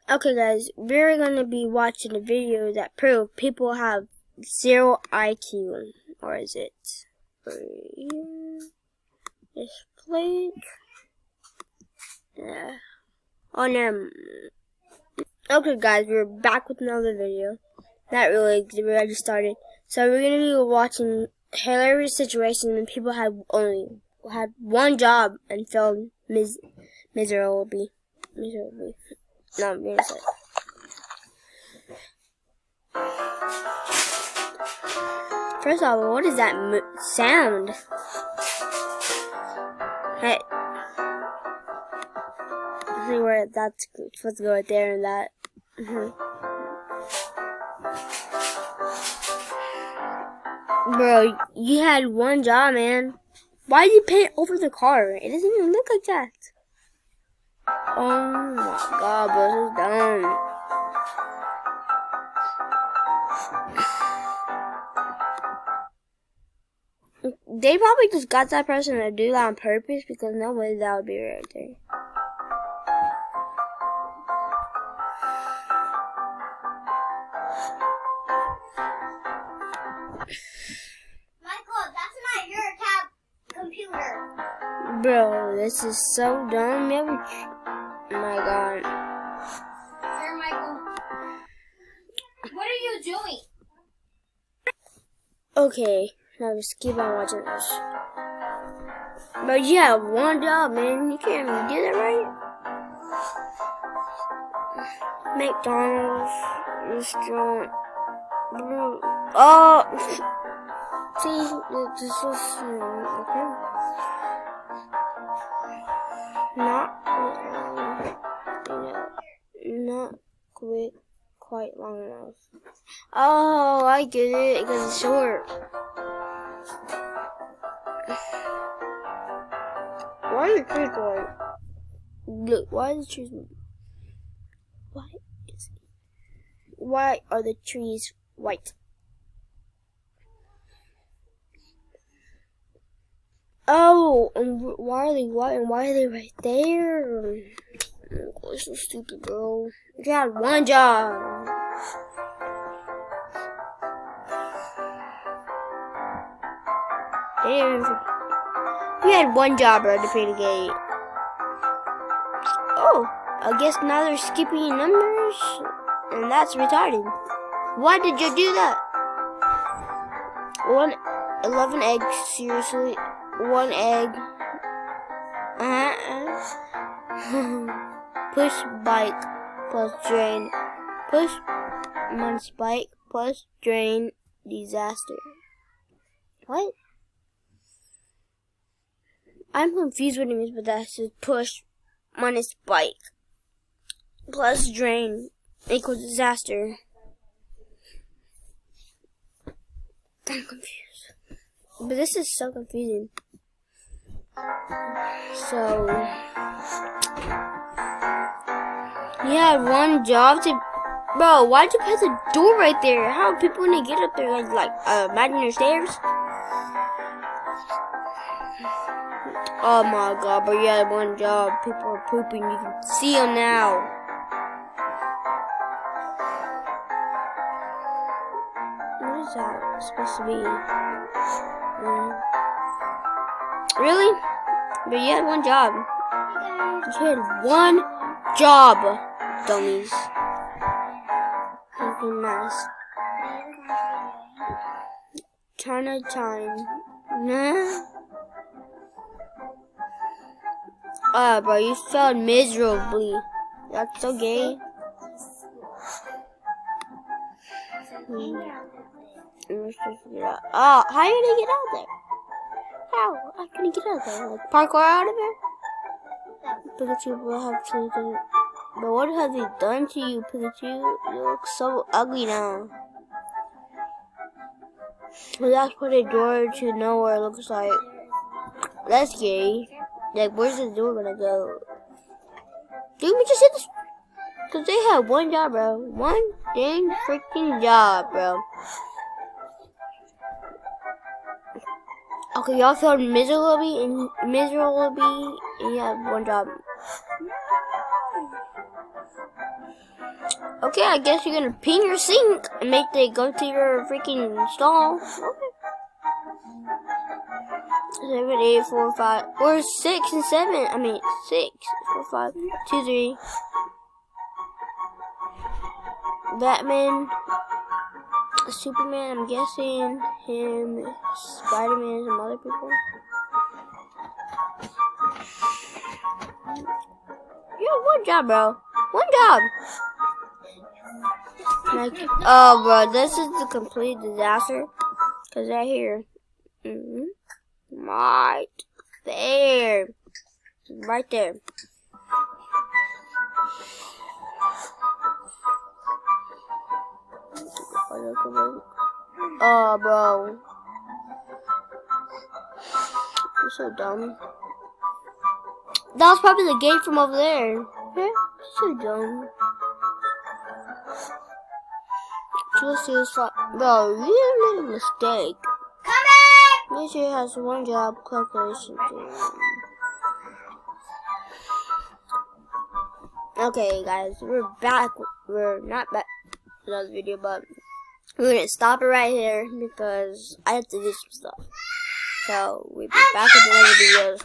Okay guys, we're gonna be watching a video that proves people have 0 IQ. Or is it displayed? Yeah. Oh no. Okay guys, we're back with another video. Not really, we already started. So we're gonna be watching hilarious situations when people had one job and failed miserably. No, I'm being sorry. First of all, what is that sound? Hey, I see where that's supposed to go right there and that. Bro, you had one job, man. Why did you paint over the car? It doesn't even look like that. Oh my god, bro, this is dumb. They probably just got that person to do that on purpose because no way that would be right there. Michael, that's not your computer. Bro, this is so dumb. Oh my god. Here, Michael. What are you doing? Okay, now just keep on watching this. But you have one job, man. You can't even do that, right? McDonald's restaurant. Oh, see, this is okay. Not quite long enough. Oh, I get it, because it's short. Why are the trees white? Look, why are the trees white? Why are the trees white? Oh, and why are they white and why are they right there? Oh, it's so stupid, bro. You had one job. You had one job, bro, to pay the gate. Oh, I guess now they're skipping numbers, and that's retarded. Why did you do that? 11 eggs, seriously? 1 egg. Push bike plus drain. Push minus bike plus drain disaster. What? I'm confused what it means, but that says push minus bike plus drain equals disaster. I'm confused. But this is so confusing. So, you had one job to... Bro, why'd you put the door right there? How are people gonna get up there? Like imaginary stairs? Oh my god, but you had one job. People are pooping. You can see them now. What is that supposed to be? Really? But you had one job. You had one job, dummies. Fucking mess. China time. Nah. Bro, you failed miserably. That's so gay. Oh, how are you gonna get out there? How? How can you get out there? Like parkour out of there? Pikachu will have to do it. But what have they done to you, Pikachu? You look so ugly now. Well, that's put a door to nowhere looks like. That's gay. Like, where's the door gonna go? Dude, we just hit this. Cause they have one job, bro. One dang freaking job, bro. Okay, y'all failed miserably, and you have one job. Okay, I guess you're gonna ping your sink and make it go to your freaking stall. Okay. 7, 8, 4, 5, or 6 and 7. I mean 6, 4, 5, 2, 3. Batman, Superman. I'm guessing him, Spider-Man, some other people. Yeah, one job, bro. One job. Like, oh, bro, this is the complete disaster. Cause right here, right there, right there. Oh, bro, you're so dumb. That was probably the gate from over there. Huh? So dumb. Bro, you made a mistake. Coming! This has one job calculation. Okay, guys, we're back. We're not back for another video, but we're gonna stop it right here because I have to do some stuff. So we'll be back with another video.